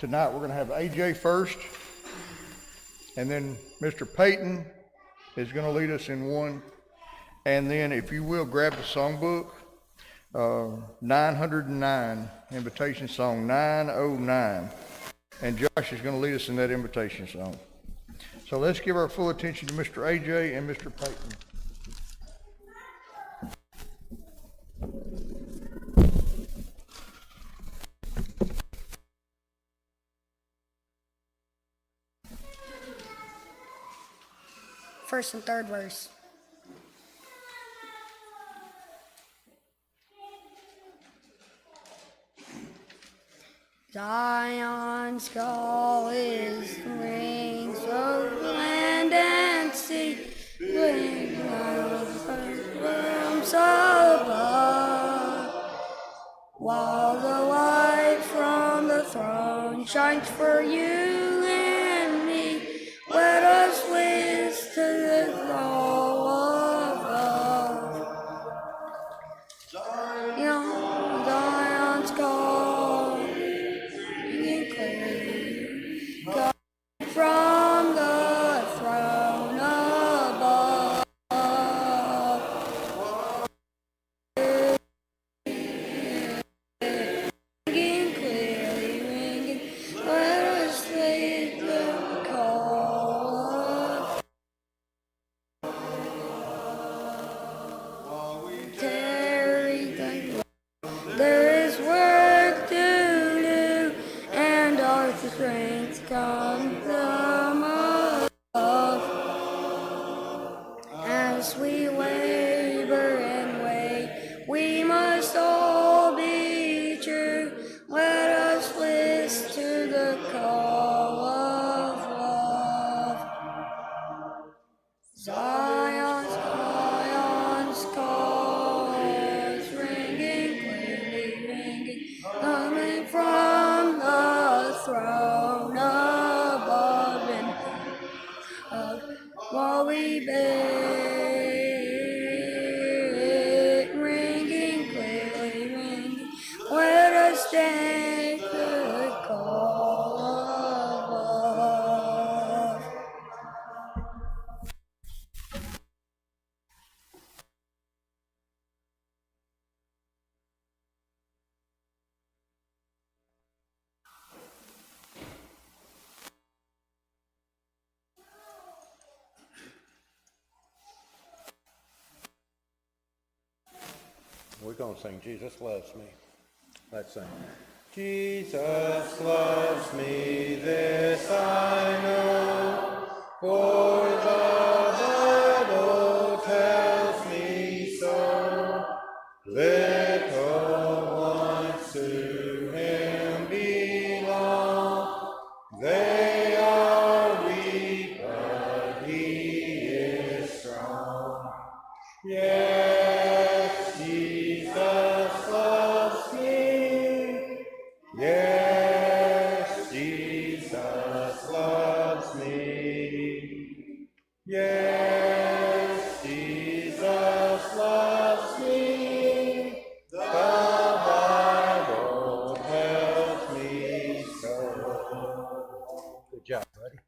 tonight we're going to have AJ first, and then Mr. Peyton is going to lead us in one. And then, if you will, grab the songbook, 909, invitation song 909. And Josh is going to lead us in that invitation song. So let's give our full attention to Mr. AJ and Mr. Peyton. First and third verse. Zion's call is the rings of land and sea, ring of realms above, while the light from the throne shines for you and me. Let us listen to the call of love. Zion's call, ringing clear, coming from the throne above. Ringing clearly, ringing, let us listen to the call of tarry thy Lord. There is work to do, and our strength comes from above. As we labor and wait, we must all be true. Let us listen to the call of love. Zion's call is ringing clearly, ringing, coming from the throne above, and while we bid, ringing clearly, ringing, let us take the call of love. We're going to sing Jesus Loves Me. Let's sing. Jesus loves me, this I know, for the Bible tells me so. Little ones to him belong. They are weak, but he is strong. Yes, Jesus loves me. Yes, Jesus loves me. Yes, Jesus loves me. The Bible tells me so. Good job, buddy.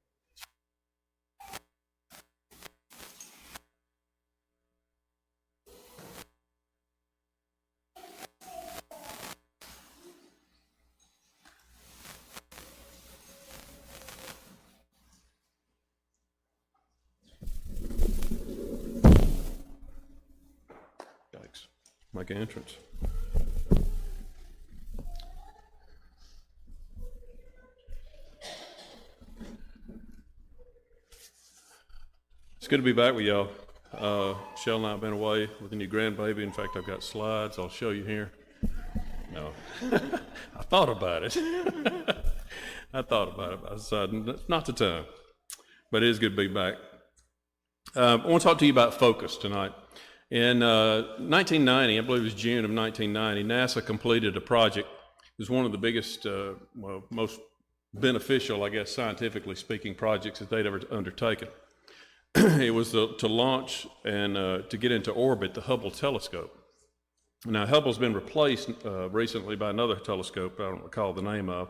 Yikes. Make an entrance. It's good to be back with y'all. Shell and I have been away with a new grandbaby. In fact, I've got slides I'll show you here. No, I thought about it. I decided it's not the time, but it is good to be back. I want to talk to you about focus tonight. In 1990, I believe it was June of 1990, NASA completed a project. It was one of the biggest, most beneficial, I guess, scientifically speaking, projects that they'd ever undertaken. It was to launch and to get into orbit the Hubble telescope. Now, Hubble's been replaced recently by another telescope I don't recall the name of,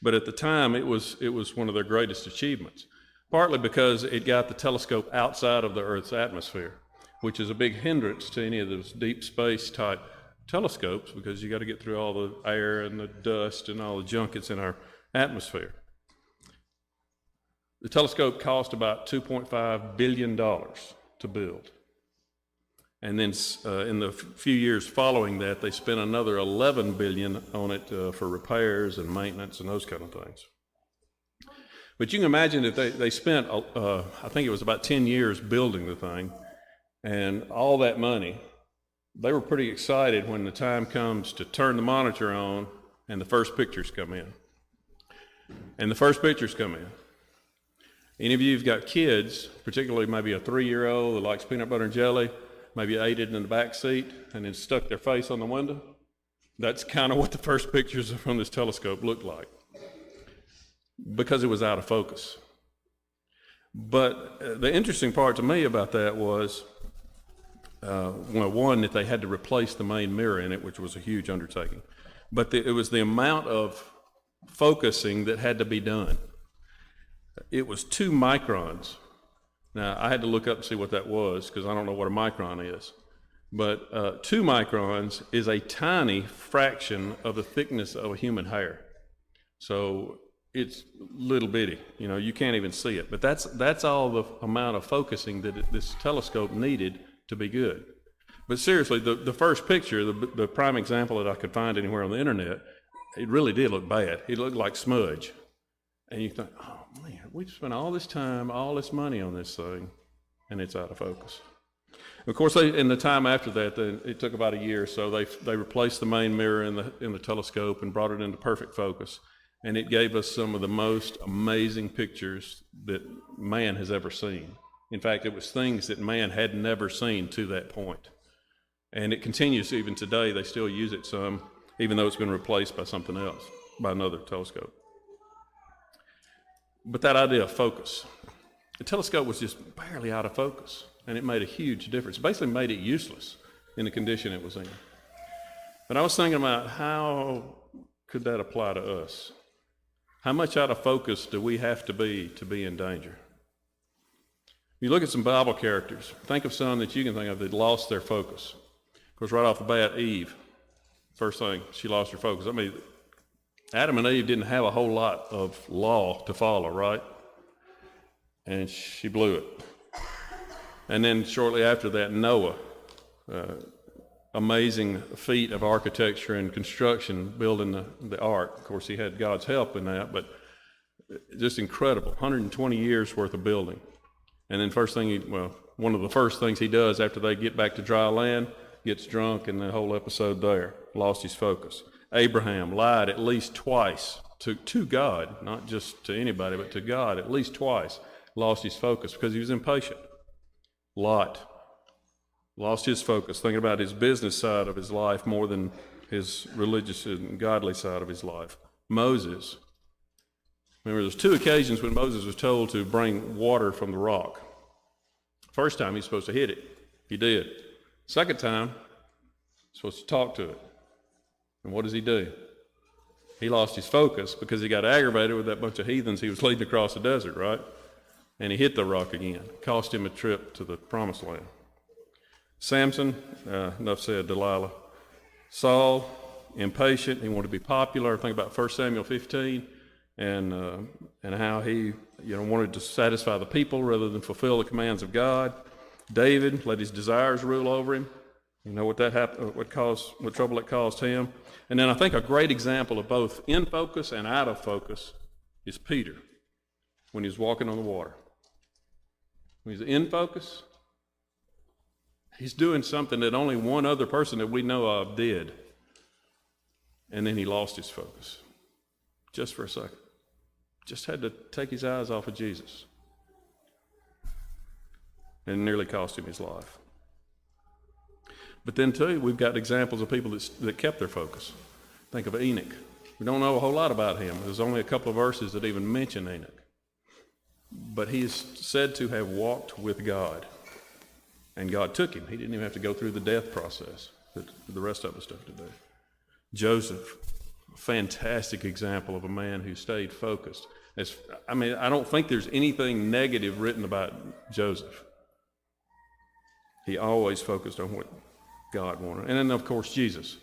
But at the time, it was one of their greatest achievements, partly because it got the telescope outside of the Earth's atmosphere, which is a big hindrance to any of those deep space type telescopes, because you got to get through all the air and the dust and all the junk that's in our atmosphere. The telescope cost about $2.5 billion to build. And then in the few years following that, they spent another $11 billion on it for repairs and maintenance and those kind of things. But you can imagine that they spent, I think it was about 10 years building the thing, and all that money. They were pretty excited when the time comes to turn the monitor on and the first pictures come in. And the first pictures come in. Any of you who've got kids, particularly maybe a 3-year-old that likes peanut butter and jelly, maybe ate it in the back seat and then stuck their face on the window? That's kind of what the first pictures from this telescope looked like, because it was out of focus. But the interesting part to me about that was, one, that they had to replace the main mirror in it, which was a huge undertaking. But it was the amount of focusing that had to be done. It was 2 microns. Now, I had to look up and see what that was, because I don't know what a micron is. But 2 microns is a tiny fraction of the thickness of a human hair. So it's little bitty, you can't even see it. But that's all the amount of focusing that this telescope needed to be good. But seriously, the first picture, the prime example that I could find anywhere on the internet, it really did look bad. It looked like smudge. And you think, oh man, we spent all this time, all this money on this thing, and it's out of focus. Of course, in the time after that, it took about a year or so, they replaced the main mirror in the telescope and brought it into perfect focus. And it gave us some of the most amazing pictures that man has ever seen. In fact, it was things that man had never seen to that point. And it continues even today. They still use it some, even though it's been replaced by something else, by another telescope. But that idea of focus, the telescope was just barely out of focus, and it made a huge difference. It basically made it useless in the condition it was in. But I was thinking about, how could that apply to us? How much out of focus do we have to be in danger? You look at some Bible characters. Think of some that you can think of that lost their focus. Of course, right off the bat, Eve. First thing, she lost her focus. I mean, Adam and Eve didn't have a whole lot of law to follow, right? And she blew it. And then shortly after that, Noah. Amazing feat of architecture and construction, building the ark. Of course, he had God's help in that, but just incredible. 120 years worth of building. And then one of the first things he does after they get back to dry land, gets drunk, and the whole episode there, lost his focus. Abraham lied at least twice to God, not just to anybody, but to God at least twice, lost his focus because he was impatient. Lot lost his focus, thinking about his business side of his life more than his religious and godly side of his life. Moses. Remember, there's 2 occasions when Moses was told to bring water from the rock. First time, he's supposed to hit it. He did. Second time, he's supposed to talk to it. And what does he do? He lost his focus because he got aggravated with that bunch of heathens he was leading across the desert, right? And he hit the rock again. Cost him a trip to the promised land. Samson, enough said, Delilah. Saul, impatient. He wanted to be popular. Think about 1 Samuel 15. And how he wanted to satisfy the people rather than fulfill the commands of God. David let his desires rule over him. You know what that happened? What trouble it caused him. And then I think a great example of both in focus and out of focus is Peter when he was walking on the water. When he's in focus, he's doing something that only one other person that we know of did. And then he lost his focus just for a second. Just had to take his eyes off of Jesus. And it nearly cost him his life. But then, too, we've got examples of people that kept their focus. Think of Enoch. We don't know a whole lot about him. There's only a couple of verses that even mention Enoch. But he is said to have walked with God. And God took him. He didn't even have to go through the death process that the rest of us have to do. Joseph, fantastic example of a man who stayed focused. I don't think there's anything negative written about Joseph. He always focused on what God wanted. And then, of course, Jesus.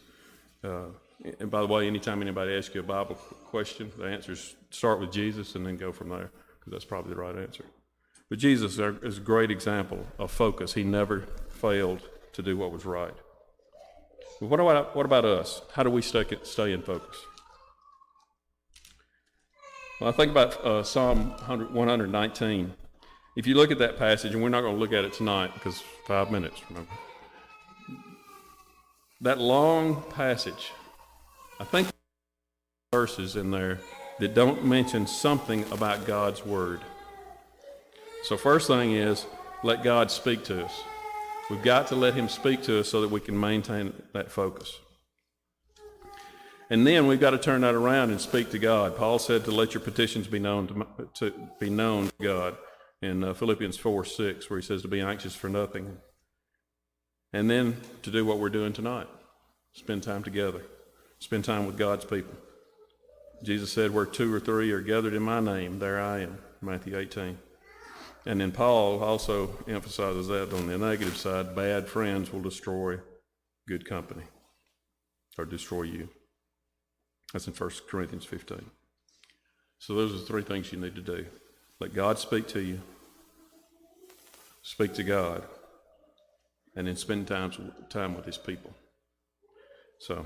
And by the way, anytime anybody asks you a Bible question, the answers start with Jesus and then go from there, because that's probably the right answer. But Jesus is a great example of focus. He never failed to do what was right. But what about us? How do we stay in focus? Well, I think about Psalm 119. If you look at that passage, and we're not going to look at it tonight because 5 minutes, remember. That long passage, I think verses in there that don't mention something about God's word. So first thing is, let God speak to us. We've got to let him speak to us so that we can maintain that focus. And then we've got to turn that around and speak to God. Paul said to let your petitions be known to God in Philippians 4:6, where he says to be anxious for nothing. And then to do what we're doing tonight. Spend time together. Spend time with God's people. Jesus said, where 2 or 3 are gathered in my name, there I am, Matthew 18. And then Paul also emphasizes that on the negative side, bad friends will destroy good company, or destroy you. That's in 1 Corinthians 15. So those are the 3 things you need to do. Let God speak to you, speak to God, and then spend time with his people. So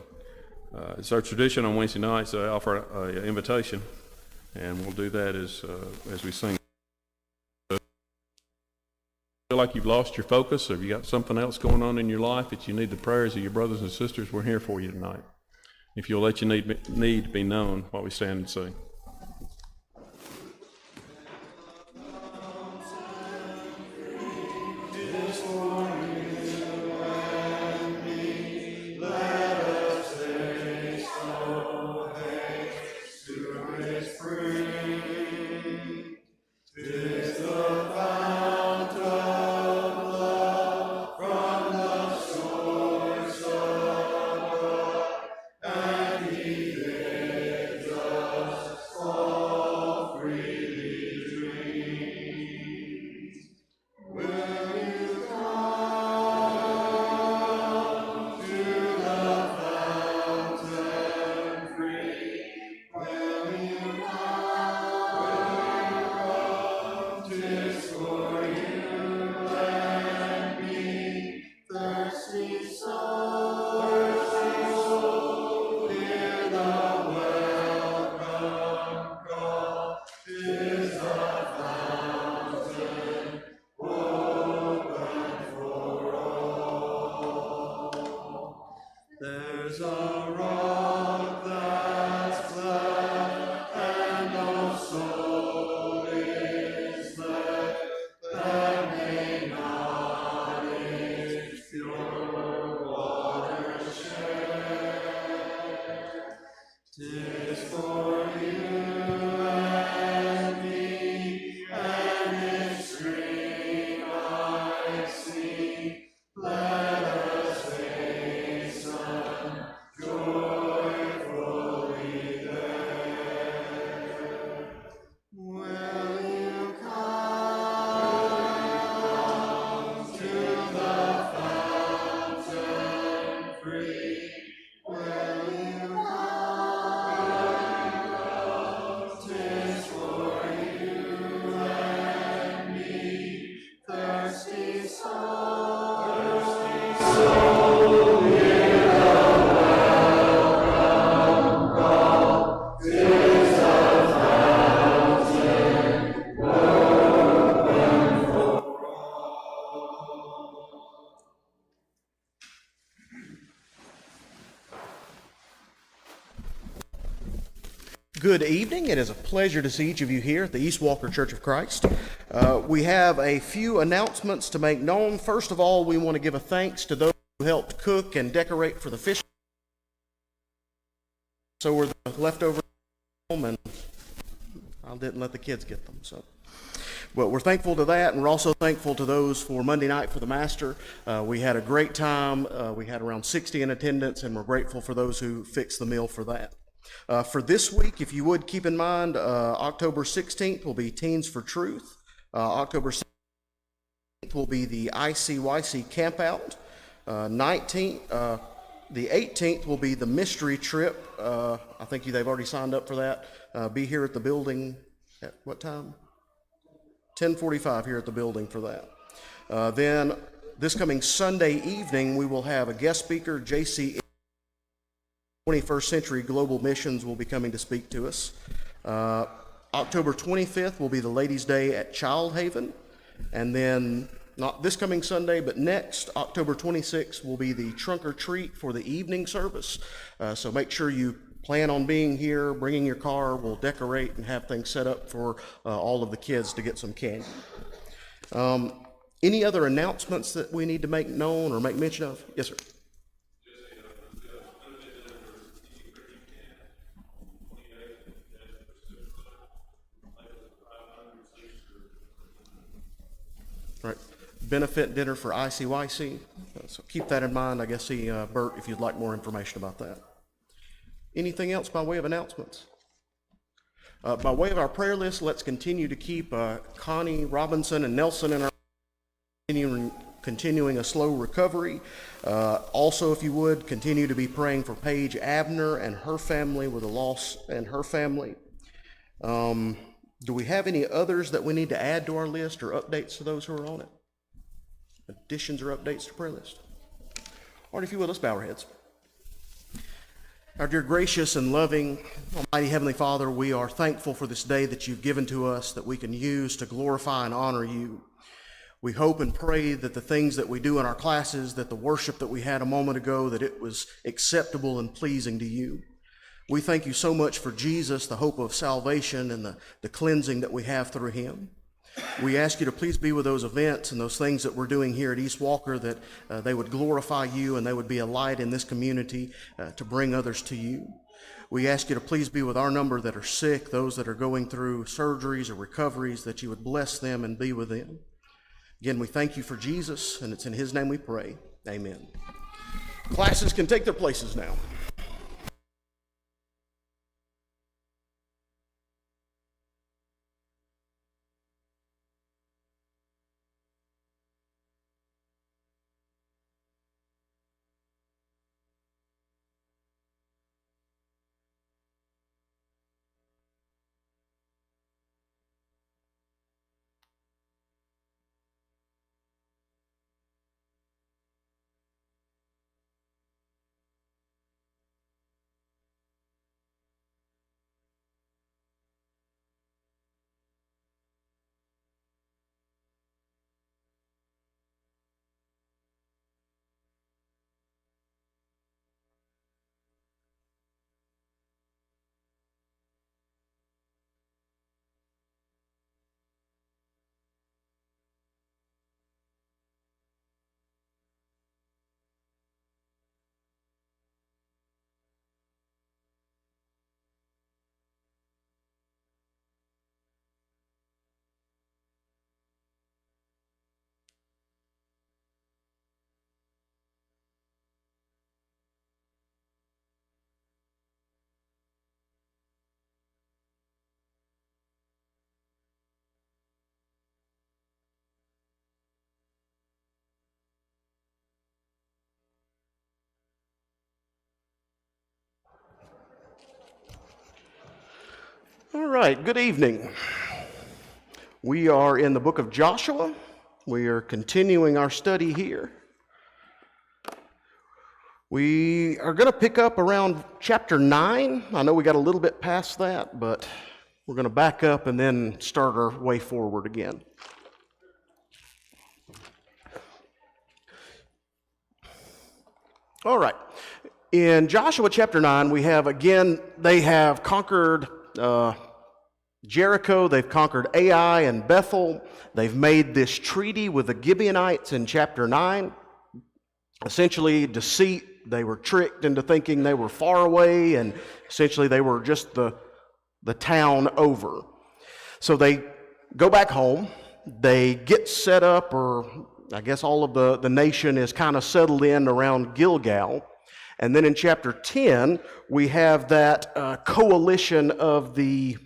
it's our tradition on Wednesday nights to offer an invitation, and we'll do that as we sing. Feel like you've lost your focus, or if you got something else going on in your life that you need the prayers of your brothers and sisters, we're here for you tonight. If you'll let your need be known while we stand and sing. Good evening. It is a pleasure to see each of you here at the East Walker Church of Christ. We have a few announcements to make known. First of all, we want to give a thanks to those who helped cook and decorate for the fish. So were the leftover home, and I didn't let the kids get them. But we're thankful to that, and we're also thankful to those for Monday night for the Master. We had a great time. We had around 60 in attendance, and we're grateful for those who fixed the meal for that. For this week, if you would keep in mind, October 16th will be Teens for Truth. October 17th will be the ICYC Campout. The 18th will be the Mystery Trip. I think they've already signed up for that. Be here at the building at what time? 10:45 here at the building for that. Then this coming Sunday evening, we will have a guest speaker, J.C. 21st Century Global Missions will be coming to speak to us. October 25th will be the Ladies' Day at Child Haven. And then, not this coming Sunday, but next, October 26th, will be the Trunk or Treat for the evening service. So make sure you plan on being here, bringing your car. We'll decorate and have things set up for all of the kids to get some candy. Any other announcements that we need to make known or make mention of? Yes, sir. Right. Benefit dinner for ICYC. So keep that in mind. I guess Bert, if you'd like more information about that. Anything else by way of announcements? By way of our prayer list, let's continue to keep Connie Robinson and Nelson in our continuing a slow recovery. Also, if you would, continue to be praying for Paige Abner and her family with a loss and her family. Do we have any others that we need to add to our list or updates to those who are on it? Additions or updates to prayer list? All right, if you will, let's bow our heads. Our dear gracious and loving Almighty Heavenly Father, we are thankful for this day that you've given to us that we can use to glorify and honor you. We hope and pray that the things that we do in our classes, that the worship that we had a moment ago, that it was acceptable and pleasing to you. We thank you so much for Jesus, the hope of salvation and the cleansing that we have through him. We ask you to please be with those events and those things that we're doing here at East Walker, that they would glorify you and they would be a light in this community to bring others to you. We ask you to please be with our number that are sick, those that are going through surgeries or recoveries, that you would bless them and be with them. Again, we thank you for Jesus, and it's in his name we pray. Amen. Classes can take their places now. All right, good evening. We are in the book of Joshua. We are continuing our study here. We are going to pick up around chapter 9. I know we got a little bit past that, but we're going to back up and then start our way forward again. All right. In Joshua chapter 9, we have, again, they have conquered Jericho, they've conquered Ai and Bethel. They've made this treaty with the Gibeonites in chapter 9. Essentially, deceit. They were tricked into thinking they were far away, and essentially they were just the town over. So they go back home. They get set up, or I guess all of the nation is kind of settled in around Gilgal. And then in chapter 10, we have that coalition of the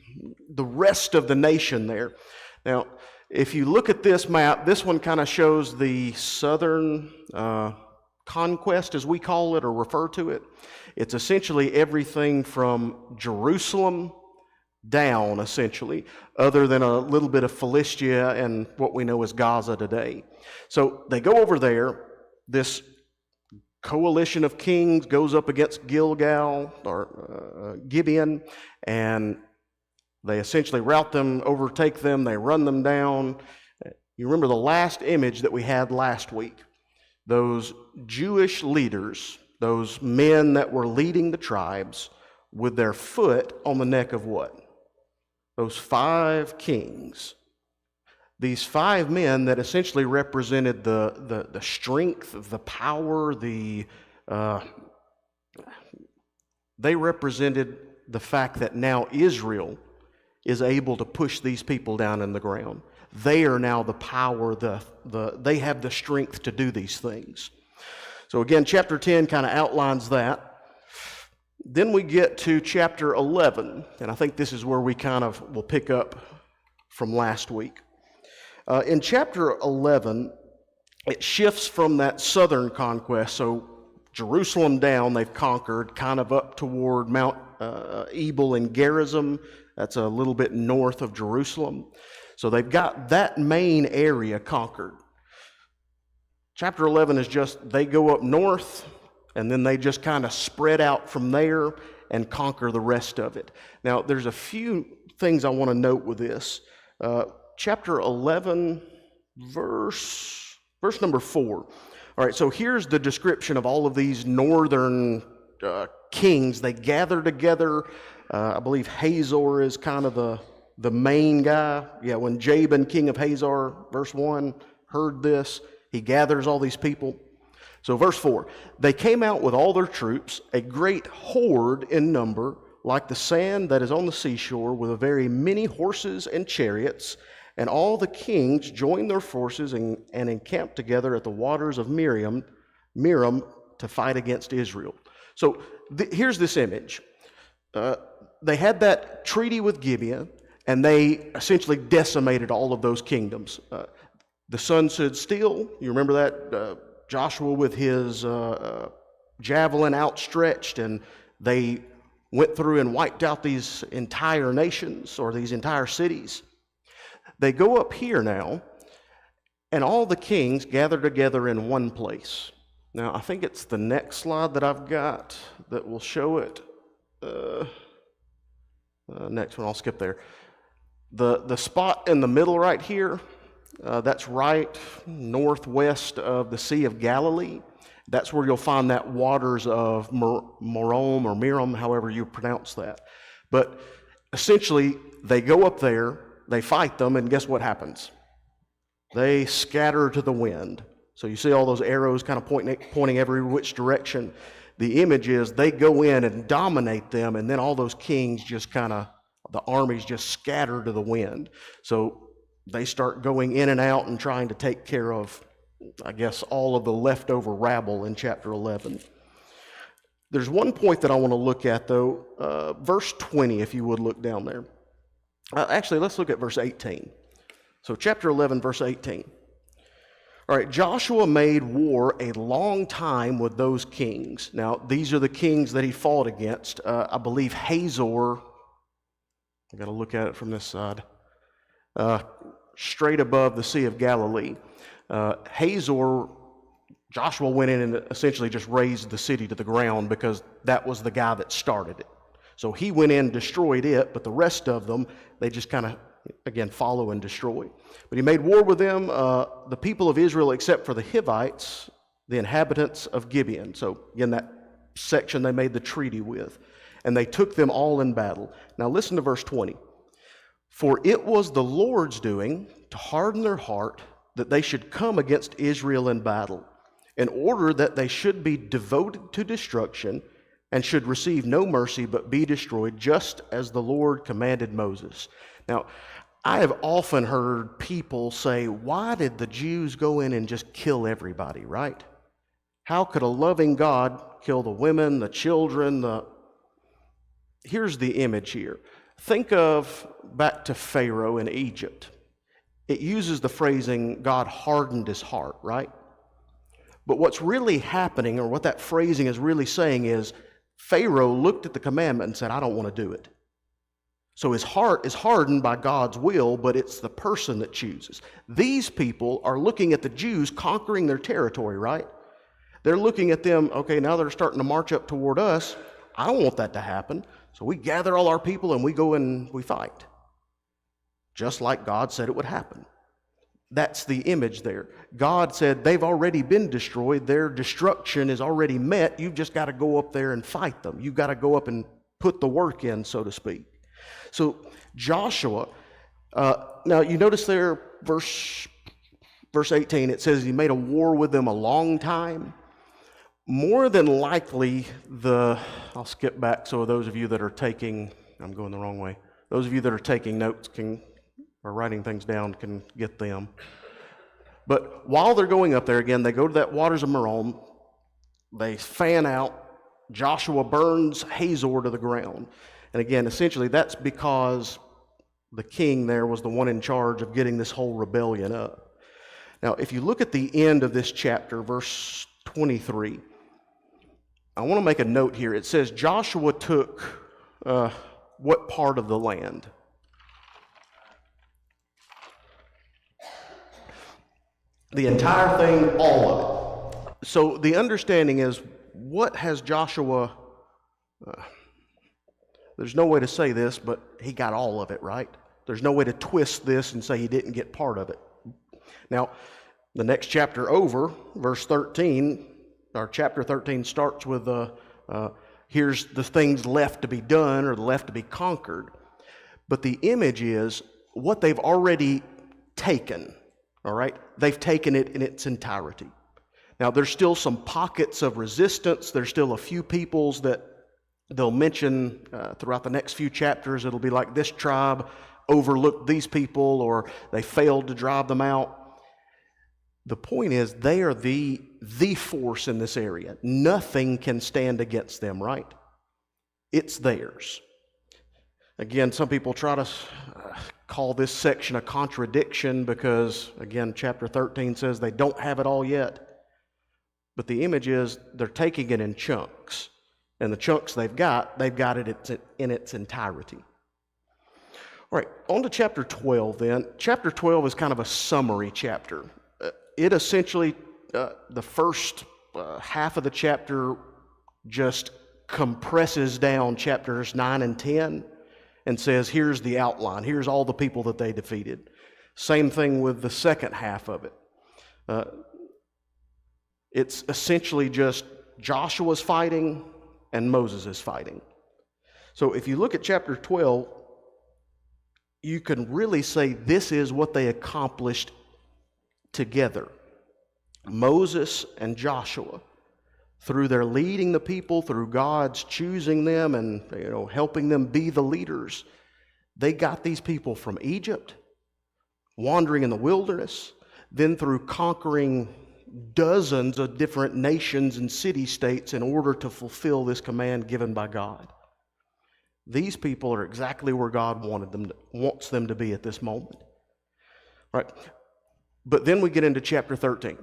rest of the nation there. Now, if you look at this map, this one kind of shows the southern conquest, as we call it or refer to it. It's essentially everything from Jerusalem down, essentially, other than a little bit of Philistia and what we know as Gaza today. So they go over there. This coalition of kings goes up against Gilgal or Gibeon, and they essentially rout them, overtake them, they run them down. You remember the last image that we had last week. Those Jewish leaders, those men that were leading the tribes, with their foot on the neck of what? Those 5 kings. These 5 men that essentially represented the strength, the power, they represented the fact that now Israel is able to push these people down in the ground. They are now the power, they have the strength to do these things. So again, chapter 10 kind of outlines that. Then we get to chapter 11, and I think this is where we kind of will pick up from last week. In chapter 11, it shifts from that southern conquest, so Jerusalem down, they've conquered, kind of up toward Mount Ebal and Gerizim. That's a little bit north of Jerusalem. So they've got that main area conquered. Chapter 11 is just, they go up north, and then they just kind of spread out from there and conquer the rest of it. Now, there's a few things I want to note with this. Chapter 11, verse number 4. All right, so here's the description of all of these northern kings. They gather together. I believe Hazor is kind of the main guy. Yeah, when Jabin, king of Hazor, verse 1, heard this, he gathers all these people. So verse 4, they came out with all their troops, a great horde in number, like the sand that is on the seashore, with a very many horses and chariots. And all the kings joined their forces and encamped together at the waters of Merom to fight against Israel. So here's this image. They had that treaty with Gibeon, and they essentially decimated all of those kingdoms. The sun stood still. You remember that? Joshua with his javelin outstretched, and they went through and wiped out these entire nations or these entire cities. They go up here now, and all the kings gather together in one place. Now, I think it's the next slide that I've got that will show it. Next one, I'll skip there. The spot in the middle right here, that's right northwest of the Sea of Galilee. That's where you'll find that waters of Merom, however you pronounce that. But essentially, they go up there, they fight them, and guess what happens? They scatter to the wind. So you see all those arrows kind of pointing every which direction. The image is they go in and dominate them, and then all those kings just kind of, the armies just scatter to the wind. So they start going in and out and trying to take care of, I guess, all of the leftover rabble in chapter 11. There's one point that I want to look at, though. Verse 20, if you would look down there. Actually, let's look at verse 18. So chapter 11, verse 18. All right, Joshua made war a long time with those kings. Now, these are the kings that he fought against. I believe Hazor, I got to look at it from this side, straight above the Sea of Galilee. Hazor, Joshua went in and essentially just razed the city to the ground because that was the guy that started it. So he went in and destroyed it, but the rest of them, they just kind of, again, follow and destroy. But he made war with them, the people of Israel, except for the Hivites, the inhabitants of Gibeon. So again, that section they made the treaty with. And they took them all in battle. Now listen to verse 20. For it was the Lord's doing to harden their heart that they should come against Israel in battle, in order that they should be devoted to destruction and should receive no mercy but be destroyed, just as the Lord commanded Moses. Now, I have often heard people say, why did the Jews go in and just kill everybody, right? How could a loving God kill the women, the children, Here's the image here. Think of back to Pharaoh in Egypt. It uses the phrasing, God hardened his heart, right? But what's really happening, or what that phrasing is really saying, is Pharaoh looked at the commandment and said, I don't want to do it. So his heart is hardened by God's will, but it's the person that chooses. These people are looking at the Jews conquering their territory, right? They're looking at them, okay, now they're starting to march up toward us. I don't want that to happen. So we gather all our people and we go and we fight. Just like God said it would happen. That's the image there. God said they've already been destroyed. Their destruction is already met. You've just got to go up there and fight them. You've got to go up and put the work in, so to speak. So Joshua, now you notice there, verse 18, it says he made a war with them a long time. More than likely, I'll skip back so those of you that are taking, I'm going the wrong way. Those of you that are taking notes or writing things down can get them. But while they're going up there, again, they go to that waters of Merom. They fan out. Joshua burns Hazor to the ground. And again, essentially, that's because the king there was the one in charge of getting this whole rebellion up. Now, if you look at the end of this chapter, verse 23, I want to make a note here. It says Joshua took what part of the land? The entire thing, all of it. So the understanding is, what has Joshua, there's no way to say this, but he got all of it, right? There's no way to twist this and say he didn't get part of it. Now, the next chapter over, verse 13, our chapter 13 starts with here's the things left to be done or left to be conquered. But the image is what they've already taken, all right? They've taken it in its entirety. Now, there's still some pockets of resistance. There's still a few peoples that they'll mention throughout the next few chapters. It'll be like this tribe overlooked these people or they failed to drive them out. The point is, they are the force in this area. Nothing can stand against them, right? It's theirs. Again, some people try to call this section a contradiction because, again, chapter 13 says they don't have it all yet. But the image is they're taking it in chunks. And the chunks they've got it in its entirety. All right, on to chapter 12 then. Chapter 12 is kind of a summary chapter. It essentially, the first half of the chapter just compresses down chapters 9 and 10 and says, here's the outline. Here's all the people that they defeated. Same thing with the second half of it. It's essentially just Joshua's fighting and Moses is fighting. So if you look at chapter 12, you can really say this is what they accomplished together. Moses and Joshua, through their leading the people, through God's choosing them and helping them be the leaders, they got these people from Egypt, wandering in the wilderness, then through conquering dozens of different nations and city-states in order to fulfill this command given by God. These people are exactly where God wants them to be at this moment. Right? But then we get into chapter 13.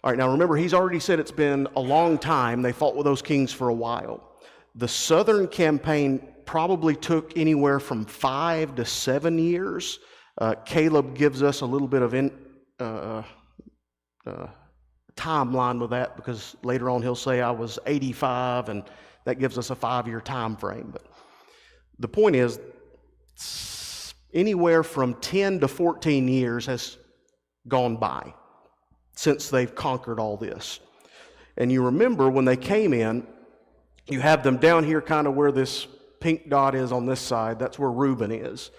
All right, now remember, he's already said it's been a long time. They fought with those kings for a while. The southern campaign probably took anywhere from 5 to 7 years. Caleb gives us a little bit of timeline with that because later on he'll say I was 85, and that gives us a 5-year time frame. But the point is, anywhere from 10 to 14 years has gone by since they've conquered all this. And you remember when they came in, you have them down here kind of where this pink dot is on this side. That's where Reuben is.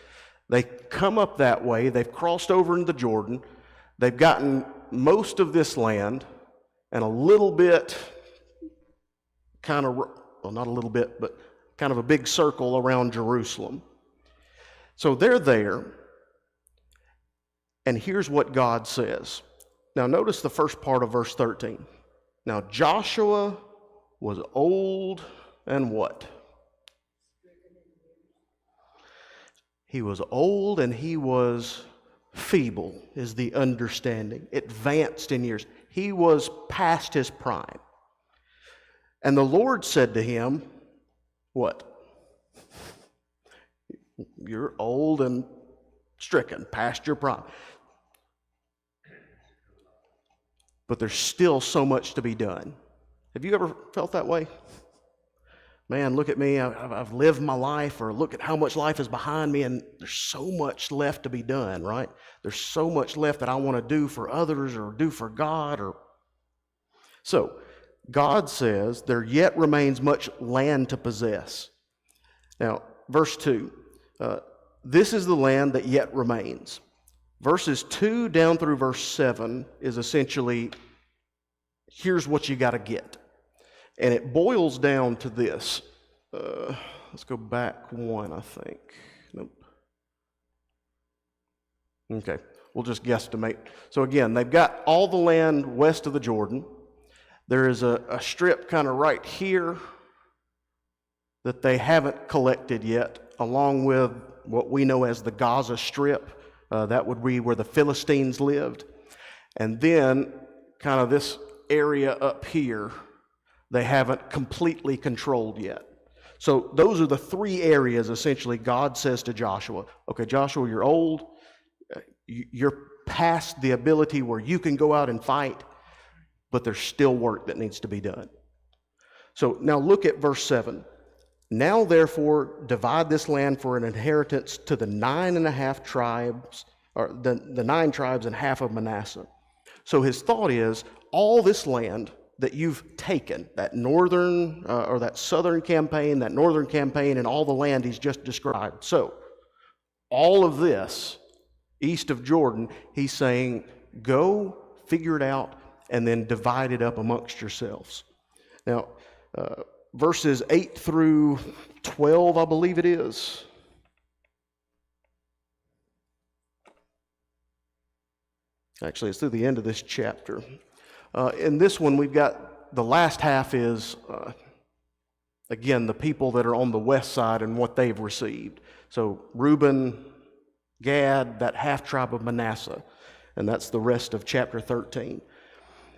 They come up that way. They've crossed over into Jordan. They've gotten most of this land and a little bit, kind of, well, not a little bit, but kind of a big circle around Jerusalem. So they're there. And here's what God says. Now notice the first part of verse 13. Now Joshua was old and what? He was old and he was feeble, is the understanding. Advanced in years. He was past his prime. And the Lord said to him, what? You're old and stricken, past your prime. But there's still so much to be done. Have you ever felt that way? Man, look at me, I've lived my life, or look at how much life is behind me, and there's so much left to be done, right? There's so much left that I want to do for others or do for God. So, God says there yet remains much land to possess. Now, verse 2, this is the land that yet remains. Verses 2 down through verse 7 is essentially, here's what you got to get. And it boils down to this. Let's go back one, I think. Nope. Okay, we'll just guesstimate. So again, they've got all the land west of the Jordan. There is a strip kind of right here that they haven't collected yet, along with what we know as the Gaza Strip. That would be where the Philistines lived. And then kind of this area up here, they haven't completely controlled yet. So those are the three areas, essentially, God says to Joshua, okay, Joshua, you're old. You're past the ability where you can go out and fight, but there's still work that needs to be done. So now look at verse 7. Now, therefore, divide this land for an inheritance to the 9.5 tribes, or the 9 tribes and half of Manasseh. So his thought is, all this land that you've taken, that northern or that southern campaign, that northern campaign, and all the land he's just described. So, all of this east of Jordan, he's saying, go figure it out and then divide it up amongst yourselves. Now, verses 8 through 12, I believe it is. Actually, it's through the end of this chapter. In this one, we've got the last half is, again, the people that are on the west side and what they've received. So Reuben, Gad, that half tribe of Manasseh, and that's the rest of chapter 13.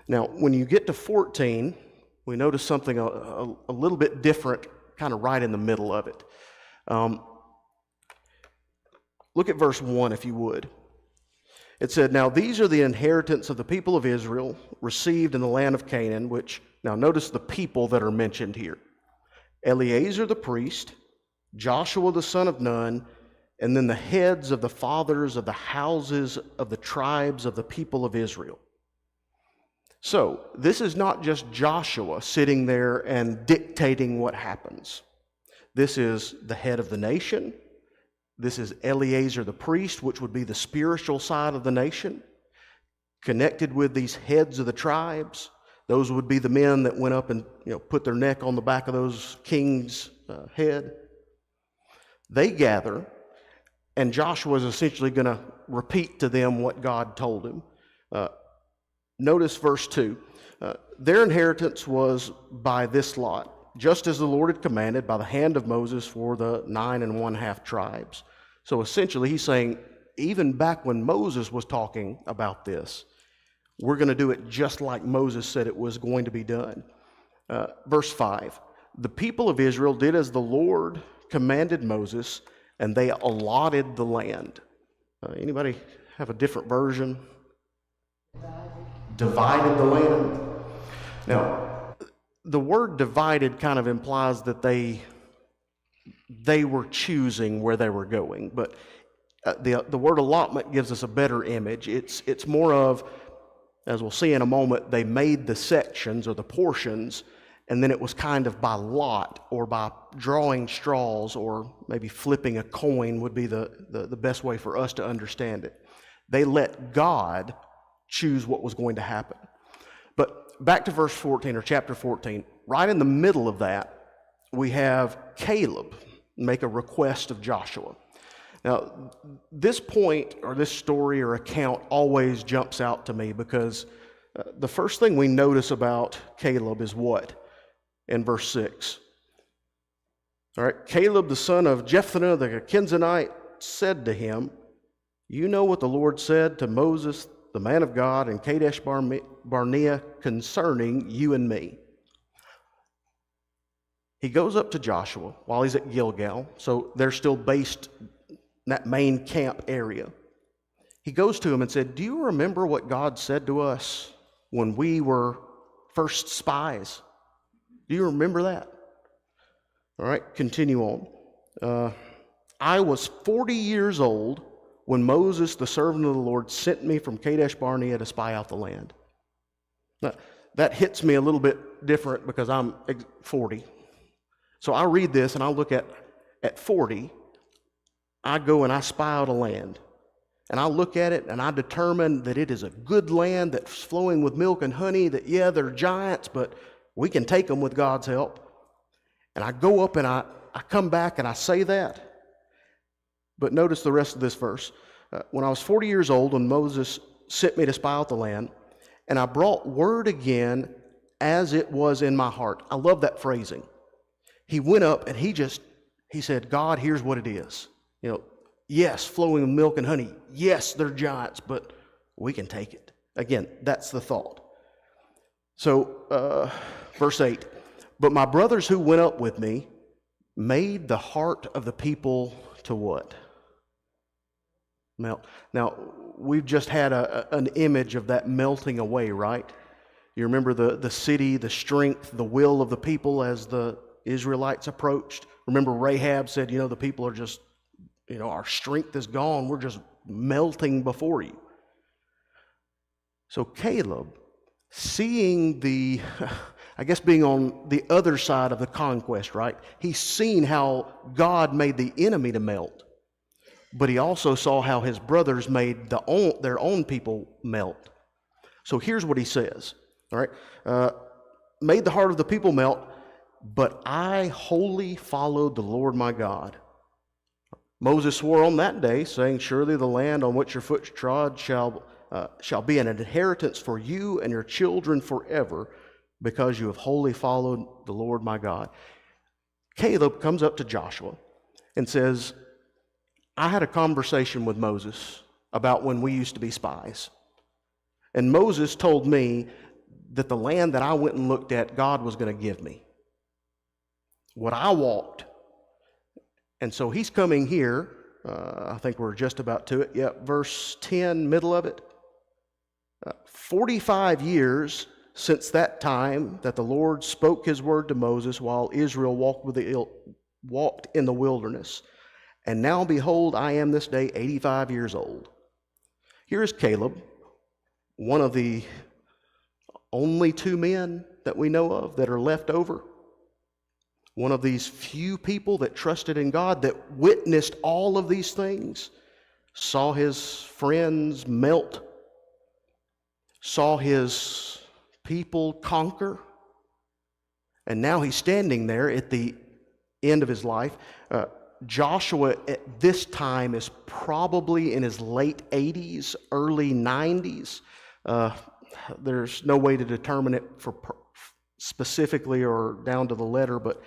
Now, when you get to 14, we notice something a little bit different, kind of right in the middle of it. Look at verse 1, if you would. It said, now these are the inheritance of the people of Israel received in the land of Canaan, which, now notice the people that are mentioned here. Eleazar the priest, Joshua the son of Nun, and then the heads of the fathers of the houses of the tribes of the people of Israel. So, this is not just Joshua sitting there and dictating what happens. This is the head of the nation. This is Eleazar the priest, which would be the spiritual side of the nation, connected with these heads of the tribes. Those would be the men that went up and put their neck on the back of those kings' head. They gather, and Joshua is essentially going to repeat to them what God told him. Notice verse 2. Their inheritance was by this lot, just as the Lord had commanded by the hand of Moses for the 9½ tribes. So essentially he's saying, even back when Moses was talking about this, we're going to do it just like Moses said it was going to be done. Verse 5, the people of Israel did as the Lord commanded Moses, and they allotted the land. Anybody have a different version? Divided the land. Now, the word divided kind of implies that they were choosing where they were going, but the word allotment gives us a better image. It's more of, as we'll see in a moment, they made the sections or the portions, and then it was kind of by lot or by drawing straws, or maybe flipping a coin would be the best way for us to understand it. They let God choose what was going to happen. But back to verse 14 or chapter 14, right in the middle of that, we have Caleb make a request of Joshua. Now, this point or this story or account always jumps out to me because The first thing we notice about Caleb is what? In verse 6. All right, Caleb, the son of Jephunneh the Kenizzite, said to him, "You know what the Lord said to Moses, the man of God, in Kadesh Barnea concerning you and me." He goes up to Joshua while he's at Gilgal, so they're still based in that main camp area. He goes to him and said, "Do you remember what God said to us when we were first spies? Do you remember that?" All right, continue on. "I was 40 years old when Moses, the servant of the Lord, sent me from Kadesh Barnea to spy out the land." Now, that hits me a little bit different because I'm 40. So I read this and I look at 40, I go and I spy out a land. And I look at it and I determine that it is a good land that's flowing with milk and honey, that, yeah, they're giants, but we can take them with God's help. And I go up and I come back and I say that. But notice the rest of this verse. When I was 40 years old, when Moses sent me to spy out the land, and I brought word again as it was in my heart. I love that phrasing. He went up and he said, "God, here's what it is. Yes, flowing with milk and honey. Yes, they're giants, but we can take it." Again, that's the thought. So, verse 8, "But my brothers who went up with me made the heart of the people to" what? Melt. Now, we've just had an image of that melting away, right? You remember the city, the strength, the will of the people as the Israelites approached. Remember Rahab said, the people are just, our strength is gone. We're just melting before you. So Caleb, seeing being on the other side of the conquest, right? He's seen how God made the enemy to melt. But he also saw how his brothers made their own people melt. So here's what he says, all right? "Made the heart of the people melt, but I wholly followed the Lord my God. Moses swore on that day, saying, 'Surely the land on which your foot trod shall be an inheritance for you and your children forever, because you have wholly followed the Lord my God.'" Caleb comes up to Joshua and says, "I had a conversation with Moses about when we used to be spies. And Moses told me that the land that I went and looked at, God was going to give me. What I walked." And so he's coming here. I think we're just about to it. Yep, verse 10, middle of it. 45 years since that time that the Lord spoke his word to Moses while Israel walked in the wilderness. And now behold, I am this day 85 years old. Here is Caleb, one of the only two men that we know of that are left over. One of these few people that trusted in God, that witnessed all of these things, saw his friends melt, saw his people conquer, and now he's standing there at the end of his life. Joshua at this time is probably in his late 80s, early 90s. There's no way to determine it for specifically or down to the letter, but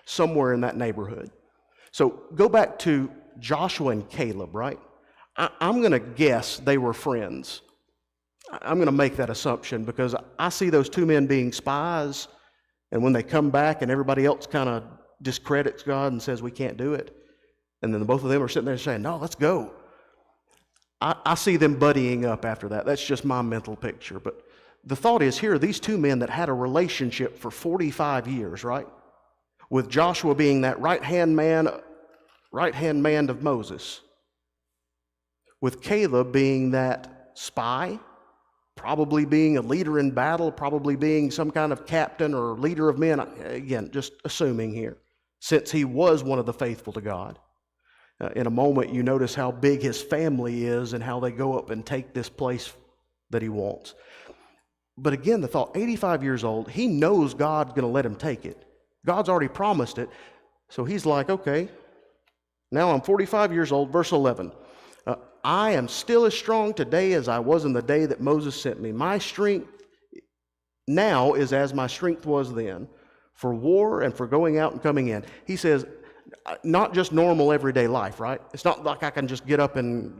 somewhere in that neighborhood. So go back to Joshua and Caleb, right? I'm going to guess they were friends. I'm going to make that assumption because I see those two men being spies, and when they come back and everybody else kind of discredits God and says we can't do it, and then both of them are sitting there saying, "No, let's go." I see them buddying up after that. That's just my mental picture. But the thought is, here are these two men that had a relationship for 45 years, right? With Joshua being that right-hand man of Moses. With Caleb being that spy, probably being a leader in battle, probably being some kind of captain or leader of men. Again, just assuming here, since he was one of the faithful to God. In a moment, you notice how big his family is and how they go up and take this place that he wants. But again, the thought, 85 years old, he knows God's going to let him take it. God's already promised it. So he's like, okay, now I'm 45 years old. Verse 11, "I am still as strong today as I was in the day that Moses sent me. My strength now is as my strength was then, for war and for going out and coming in. He says, not just normal everyday life, right? It's not like I can just get up and,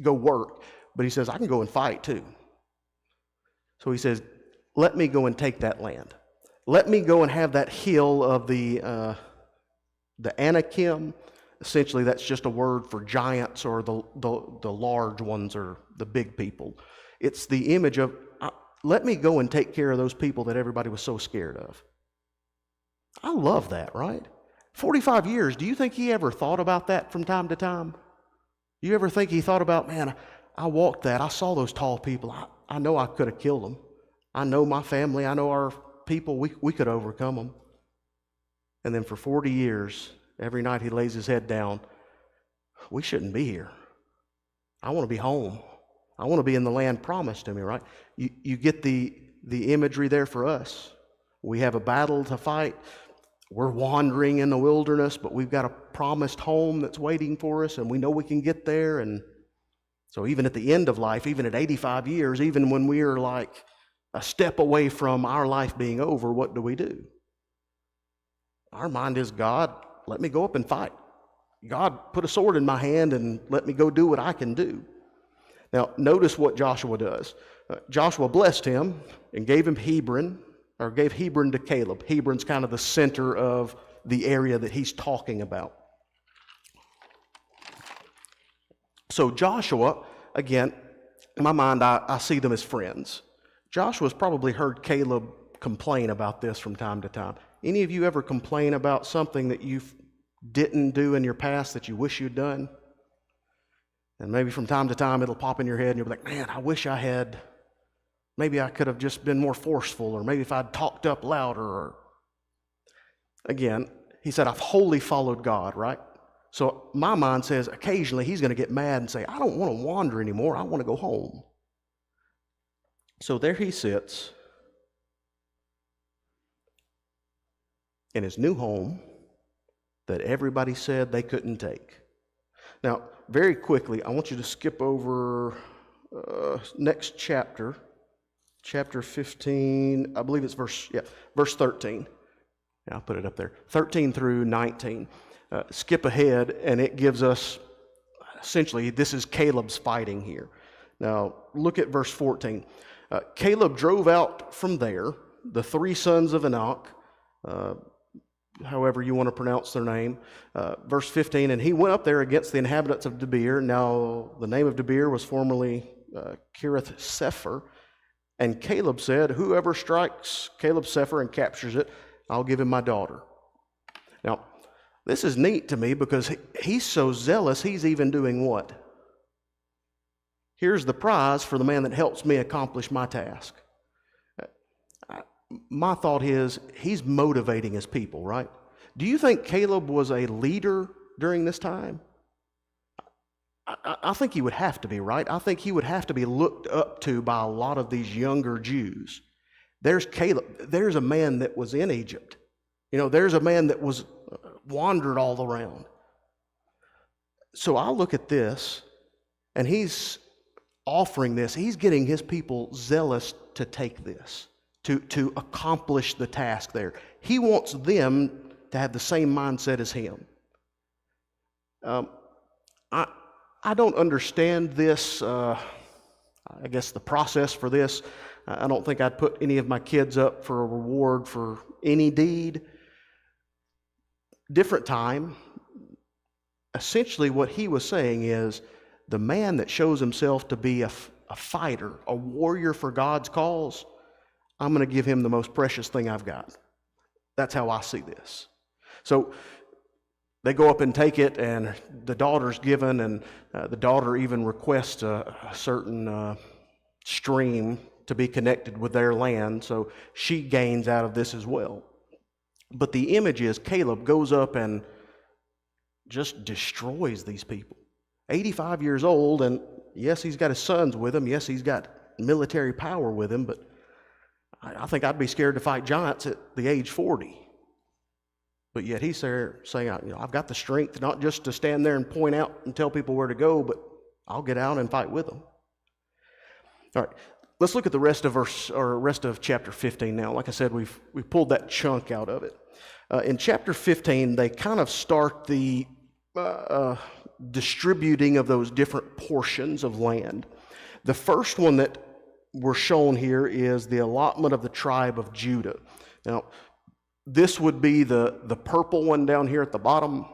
go work. But he says, I can go and fight too. So he says, let me go and take that land. Let me go and have that hill of the Anakim. Essentially, that's just a word for giants, or the large ones, or the big people. It's the image of, let me go and take care of those people that everybody was so scared of. I love that, right? 45 years, do you think he ever thought about that from time to time? Do you ever think he thought about, man, I walked that, I saw those tall people, I know I could have killed them. I know my family, I know our people, we could overcome them. And then for 40 years, every night he lays his head down, we shouldn't be here. I want to be home. I want to be in the land promised to me, right? You get the imagery there for us. We have a battle to fight. We're wandering in the wilderness, but we've got a promised home that's waiting for us, and we know we can get there. And so even at the end of life, even at 85 years, even when we are like a step away from our life being over, what do? Our mind is, God, let me go up and fight. God, put a sword in my hand and let me go do what I can do. Now, notice what Joshua does. Joshua blessed him and gave him Hebron, or gave Hebron to Caleb. Hebron's kind of the center of the area that he's talking about. So Joshua, again, in my mind, I see them as friends. Joshua's probably heard Caleb complain about this from time to time. Any of you ever complain about something that you didn't do in your past that you wish you'd done? And maybe from time to time it'll pop in your head and you'll be like, man, I wish maybe I could have just been more forceful, or maybe if I'd talked up louder. Or again, he said, I've wholly followed God, right? So my mind says occasionally he's going to get mad and say, I don't want to wander anymore. I want to go home. So there he sits in his new home that everybody said they couldn't take. Now, very quickly, I want you to skip over next chapter 15, I believe it's verse 13. Yeah, I'll put it up there. 13 through 19. Skip ahead, and it gives us, essentially, this is Caleb's fighting here. Now, look at verse 14. Caleb drove out from there the three sons of Anak, however you want to pronounce their name. Verse 15, and he went up there against the inhabitants of Debir. Now, the name of Debir was formerly Kiriath Sepher. And Caleb said, whoever strikes Caleb Sepher and captures it, I'll give him my daughter. Now, this is neat to me because he's so zealous, he's even doing what? Here's the prize for the man that helps me accomplish my task. My thought is, he's motivating his people, right? Do you think Caleb was a leader during this time? I think he would have to be, right? I think he would have to be looked up to by a lot of these younger Jews. There's Caleb. There's a man that was in Egypt. There's a man that was wandered all around. So I look at this, and he's offering this. He's getting his people zealous to take this, to accomplish the task there. He wants them to have the same mindset as him. I don't understand this, I guess the process for this. I don't think I'd put any of my kids up for a reward for any deed. Different time. Essentially what he was saying is, the man that shows himself to be a fighter, a warrior for God's cause, I'm going to give him the most precious thing I've got. That's how I see this. So they go up and take it, and the daughter's given, and the daughter even requests a certain stream to be connected with their land, so she gains out of this as well. But the image is Caleb goes up and just destroys these people. 85 years old, and yes, he's got his sons with him. Yes, he's got military power with him, but I think I'd be scared to fight giants at the age 40. But yet he's there saying, I've got the strength not just to stand there and point out and tell people where to go, but I'll get out and fight with them. All right, let's look at the rest of chapter 15 now. Like I said, we've pulled that chunk out of it. In chapter 15, they kind of start the distributing of those different portions of land. The first one that we're shown here is the allotment of the tribe of Judah. Now, this would be the purple one down here at the bottom.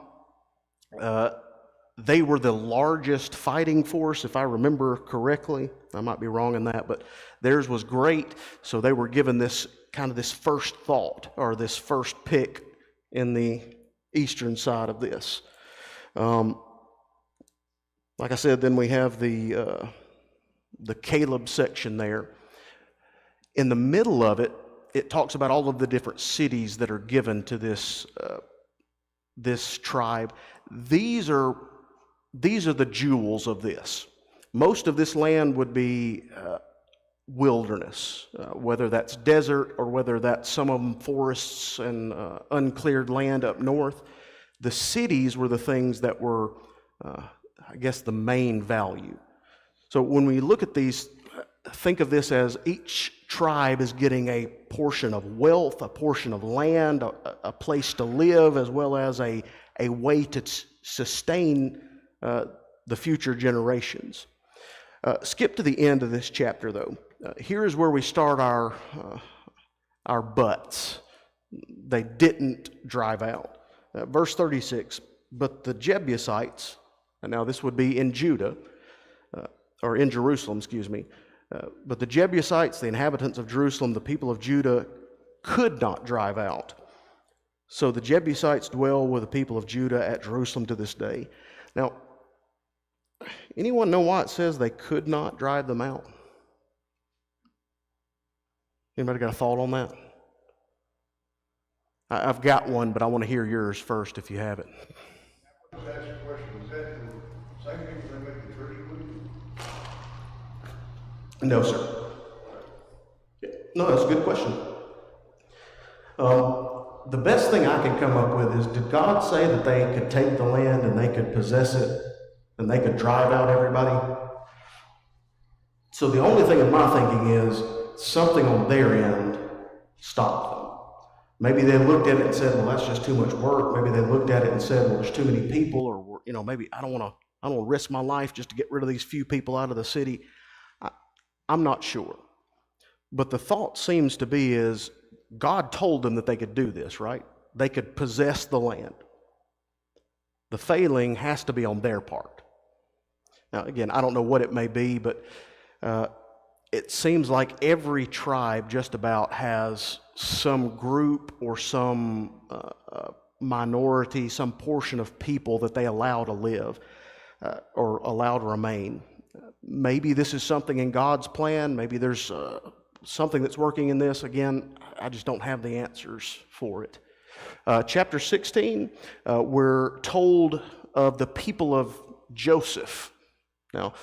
They were the largest fighting force, if I remember correctly. I might be wrong in that, but theirs was great. So they were given this kind of this first thought, or this first pick in the eastern side of this. Like I said, then we have the Caleb section there. In the middle of it, it talks about all of the different cities that are given to this tribe. These are the jewels of this. Most of this land would be wilderness, whether that's desert or whether that's some of them forests and uncleared land up north. The cities were the things that were, I guess, the main value. So when we look at these, think of this as each tribe is getting a portion of wealth, a portion of land, a place to live, as well as a way to sustain the future generations. Skip to the end of this chapter, though. Here is where we start our buts. They didn't drive out. Verse 36, but the Jebusites, and now this would be in Judah, or in Jerusalem, excuse me, but the Jebusites, the inhabitants of Jerusalem, the people of Judah, could not drive out. So the Jebusites dwell with the people of Judah at Jerusalem to this day. Now, anyone know why it says they could not drive them out? Anybody got a thought on that? I've got one, but I want to hear yours first if you have it. I was asking a question, was that the same people that make the treaty with? No, sir. No, that's a good question. The best thing I could come up with is, did God say that they could take the land and they could possess it and they could drive out everybody? So the only thing in my thinking is something on their end stopped them. Maybe they looked at it and said, well, that's just too much work. Maybe they looked at it and said, well, there's too many people, or, maybe I don't want to risk my life just to get rid of these few people out of the city. I'm not sure. But the thought seems to be is God told them that they could do this, right? They could possess the land. The failing has to be on their part. Now, again, I don't know what it may be, but it seems like every tribe just about has some group or some minority, some portion of people that they allow to live or allow to remain. Maybe this is something in God's plan. Maybe there's something that's working in this. Again, I just don't have the answers for it. Chapter 16, we're told of the people of Joseph. Now,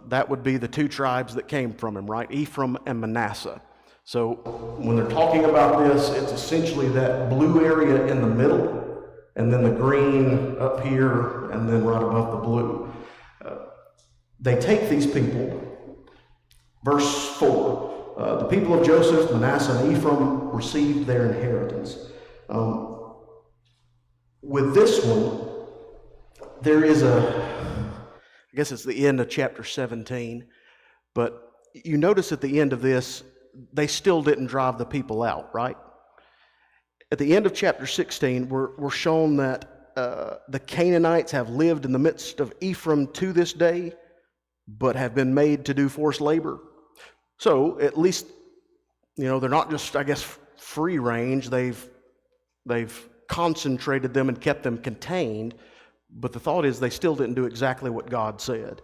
that would be the two tribes that came from him, right? Ephraim and Manasseh. So when they're talking about this, it's essentially that blue area in the middle, and then the green up here, and then right above the blue. They take these people, verse 4, the people of Joseph, Manasseh, and Ephraim received their inheritance. With this one, there is I guess it's the end of chapter 17, but you notice at the end of this, they still didn't drive the people out, right? At the end of chapter 16, we're shown that the Canaanites have lived in the midst of Ephraim to this day, but have been made to do forced labor. So at least, they're not just, I guess, free range. They've concentrated them and kept them contained. But the thought is they still didn't do exactly what God said.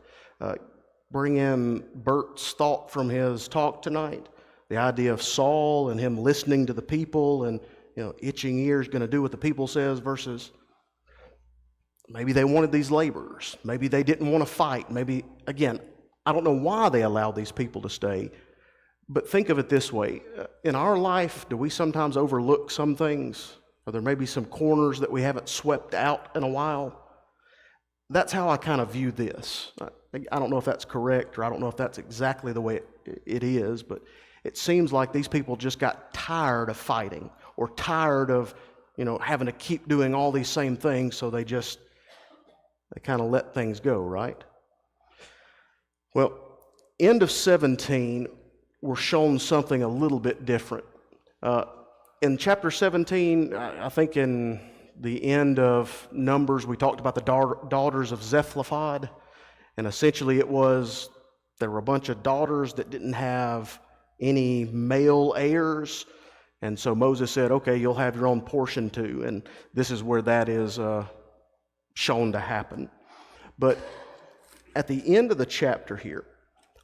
Bring in Bert's thought from his talk tonight, the idea of Saul and him listening to the people and, itching ears going to do what the people says versus maybe they wanted these laborers. Maybe they didn't want to fight. Maybe, again, I don't know why they allowed these people to stay. But think of it this way. In our life, do we sometimes overlook some things? Or there may be some corners that we haven't swept out in a while? That's how I kind of view this. I don't know if that's correct, or I don't know if that's exactly the way it is, but it seems like these people just got tired of fighting, or tired of, having to keep doing all these same things, so they kind of let things go, right? Well, end of 17, we're shown something a little bit different. In chapter 17, I think in the end of Numbers, we talked about the daughters of Zephlophehad, and essentially there were a bunch of daughters that didn't have any male heirs, and so Moses said, okay, you'll have your own portion too, and this is where that is shown to happen. But at the end of the chapter here,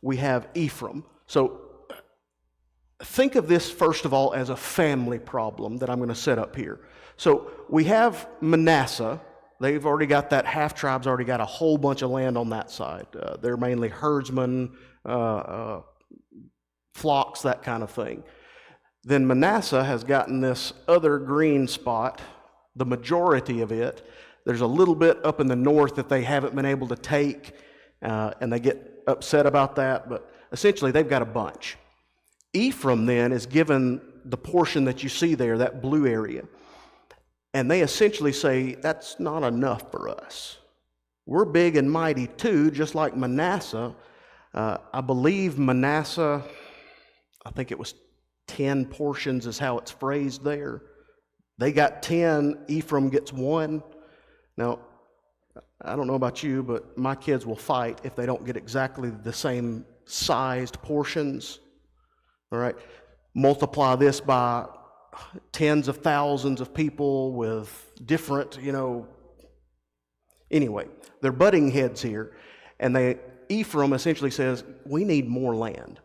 we have Ephraim. So think of this, first of all, as a family problem that I'm going to set up here. So we have Manasseh. They've already got that, half-tribe's already got a whole bunch of land on that side. They're mainly herdsmen, flocks, that kind of thing. Then Manasseh has gotten this other green spot, the majority of it. There's a little bit up in the north that they haven't been able to take, and they get upset about that, but essentially they've got a bunch. Ephraim then is given the portion that you see there, that blue area. And they essentially say, that's not enough for us. We're big and mighty too, just like Manasseh. I believe Manasseh, I think it was 10 portions is how it's phrased there. They got 10, Ephraim gets 1. Now, I don't know about you, but my kids will fight if they don't get exactly the same sized portions. All right? Multiply this by tens of thousands of people with different, Anyway, they're butting heads here, and Ephraim essentially says, we need more land.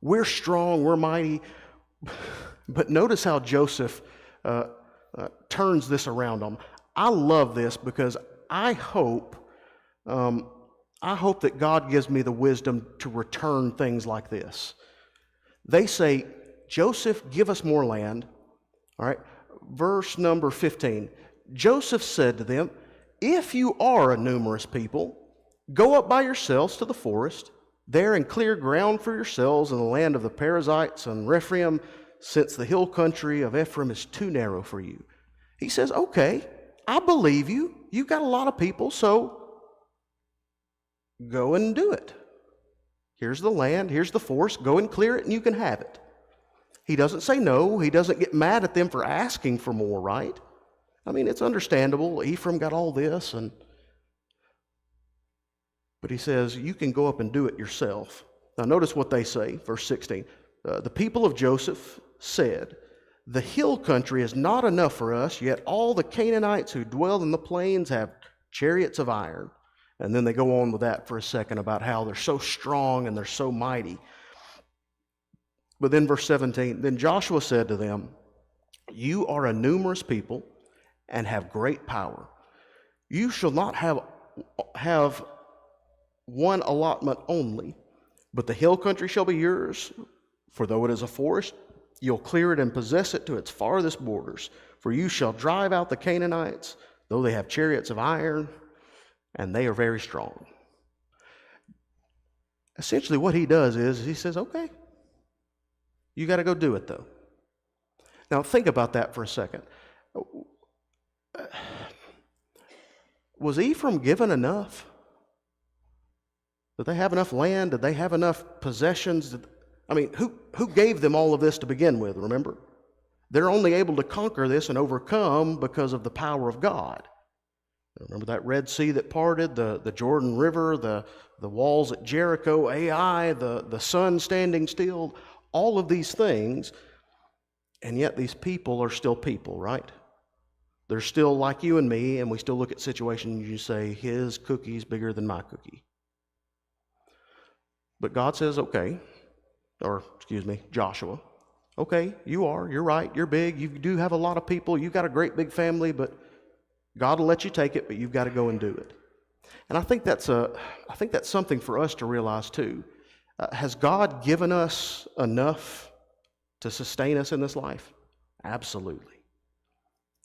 We're strong, we're mighty. But notice how Joseph turns this around on them. I love this because I hope that God gives me the wisdom to return things like this. They say, Joseph, give us more land. All right, verse number 15. Joseph said to them, if you are a numerous people, go up by yourselves to the forest, there and clear ground for yourselves in the land of the Perizzites and Rephaim, since the hill country of Ephraim is too narrow for you. He says, okay, I believe you. You've got a lot of people, so go and do it. Here's the land, here's the forest, go and clear it and you can have it. He doesn't say no. He doesn't get mad at them for asking for more, right? I mean, it's understandable. Ephraim got all this, but he says, you can go up and do it yourself. Now notice what they say, verse 16. The people of Joseph said, the hill country is not enough for us, yet all the Canaanites who dwell in the plains have chariots of iron. And then they go on with that for a second about how they're so strong and they're so mighty. But then verse 17, then Joshua said to them, you are a numerous people and have great power. You shall not have one allotment only, but the hill country shall be yours. For though it is a forest, you'll clear it and possess it to its farthest borders. For you shall drive out the Canaanites, though they have chariots of iron, and they are very strong. Essentially what he does is he says, okay, you got to go do it, though. Now, think about that for a second. Was Ephraim given enough? Did they have enough land? Did they have enough possessions? Who gave them all of this to begin with, remember? They're only able to conquer this and overcome because of the power of God. Remember that Red Sea that parted, the Jordan River, the walls at Jericho, Ai, the sun standing still, all of these things, and yet these people are still people, right? They're still like you and me, and we still look at situations and you say, his cookie's bigger than my cookie. But God says, okay, Joshua, okay, you're right, you're big, you do have a lot of people, you've got a great big family, but God will let you take it, but you've got to go and do it. And I think that's something for us to realize too. Has God given us enough to sustain us in this life? Absolutely.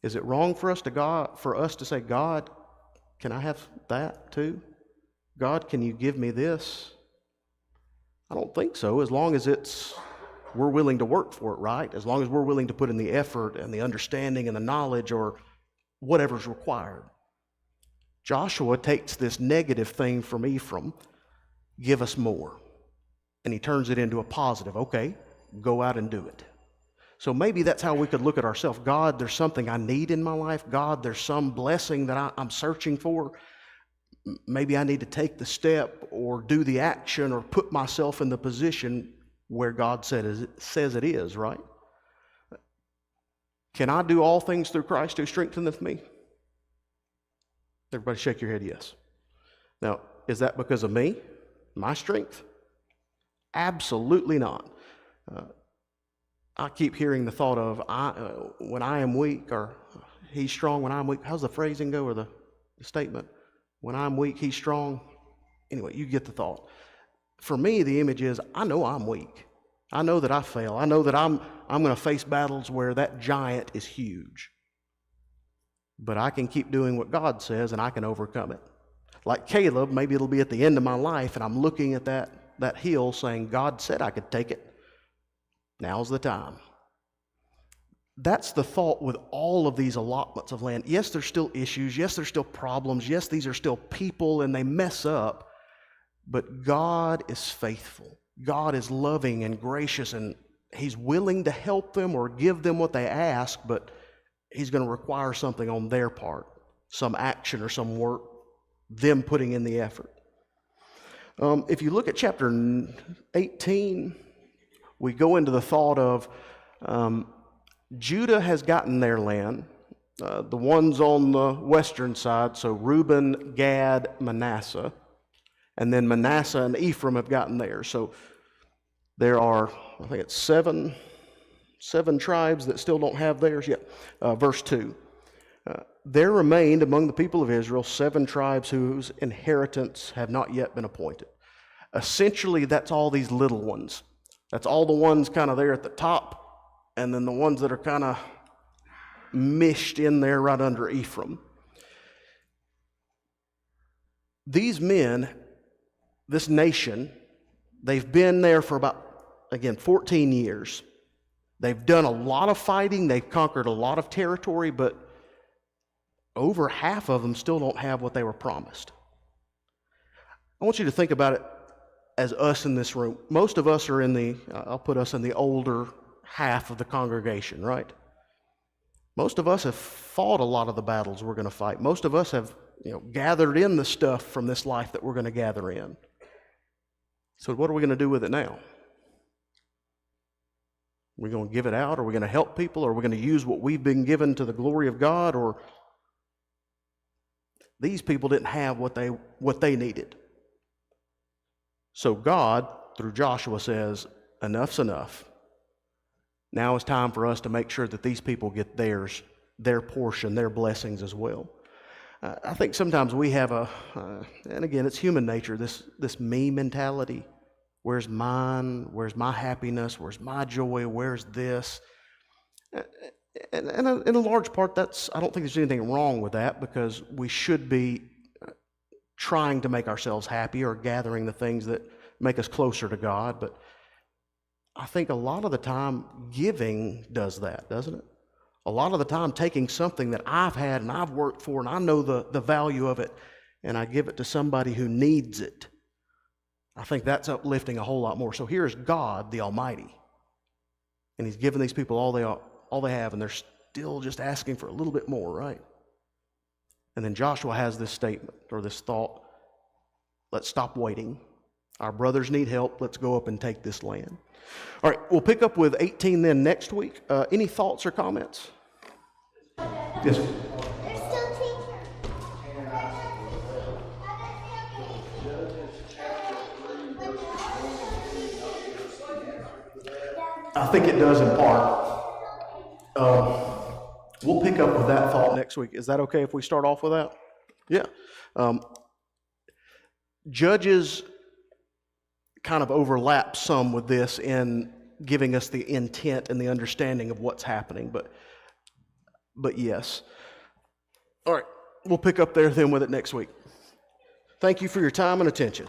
Is it wrong for us to say, God, can I have that too? God, can you give me this? I don't think so, as long as we're willing to work for it, right? As long as we're willing to put in the effort and the understanding and the knowledge or whatever's required. Joshua takes this negative thing from Ephraim, give us more, and he turns it into a positive. Okay, go out and do it. So maybe that's how we could look at ourselves. God, there's something I need in my life. God, there's some blessing that I'm searching for. Maybe I need to take the step or do the action or put myself in the position where God says it is, right? Can I do all things through Christ who strengtheneth me? Everybody shake your head yes. Now, is that because of me? My strength? Absolutely not. I keep hearing the thought of, when I am weak, or he's strong when I'm weak. How's the phrasing go, or the statement? When I'm weak, he's strong. Anyway, you get the thought. For me, the image is, I know I'm weak. I know that I fail. I know that I'm going to face battles where that giant is huge. But I can keep doing what God says, and I can overcome it. Like Caleb, maybe it'll be at the end of my life, and I'm looking at that hill saying, God said I could take it. Now's the time. That's the thought with all of these allotments of land. Yes, there's still issues. Yes, there's still problems. Yes, these are still people, and they mess up. But God is faithful. God is loving and gracious, and He's willing to help them or give them what they ask, but He's going to require something on their part, some action or some work, them putting in the effort. If you look at chapter 18, we go into the thought of Judah has gotten their land, the ones on the western side, so Reuben, Gad, Manasseh, and then Manasseh and Ephraim have gotten theirs. So there are, I think it's seven tribes that still don't have theirs yet. Verse 2. There remained among the people of Israel 7 tribes whose inheritance have not yet been appointed. Essentially, that's all these little ones. That's all the ones kind of there at the top, and then the ones that are kind of mished in there right under Ephraim. These men, this nation, they've been there for about, again, 14 years. They've done a lot of fighting. They've conquered a lot of territory, but over half of them still don't have what they were promised. I want you to think about it as us in this room. Most of us are I'll put us in the older half of the congregation, right? Most of us have fought a lot of the battles we're going to fight. Most of us have, gathered in the stuff from this life that we're going to gather in. So what are we going to do with it now? Are we going to give it out? Are we going to help people? Are we going to use what we've been given to the glory of God? Or these people didn't have what they needed. So God, through Joshua, says, enough's enough. Now it's time for us to make sure that these people get theirs, their portion, their blessings as well. I think sometimes we have and again, it's human nature, this me mentality. Where's mine? Where's my happiness? Where's my joy? Where's this? And in a large part, I don't think there's anything wrong with that, because we should be trying to make ourselves happy or gathering the things that make us closer to God. But I think a lot of the time giving does that, doesn't it? A lot of the time taking something that I've had and I've worked for and I know the value of it, and I give it to somebody who needs it. I think that's uplifting a whole lot more. So here's God, the Almighty, and He's given these people all they have, and they're still just asking for a little bit more, right? And then Joshua has this statement or this thought: let's stop waiting. Our brothers need help. Let's go up and take this land. All right, we'll pick up with 18 then next week. Any thoughts or comments? Yes, sir. There's still teachers. I think it does in part. We'll pick up with that thought next week. Is that okay if we start off with that? Yeah. Judges kind of overlap some with this in giving us the intent and the understanding of what's happening, but yes. All right, we'll pick up there then with it next week. Thank you for your time and attention.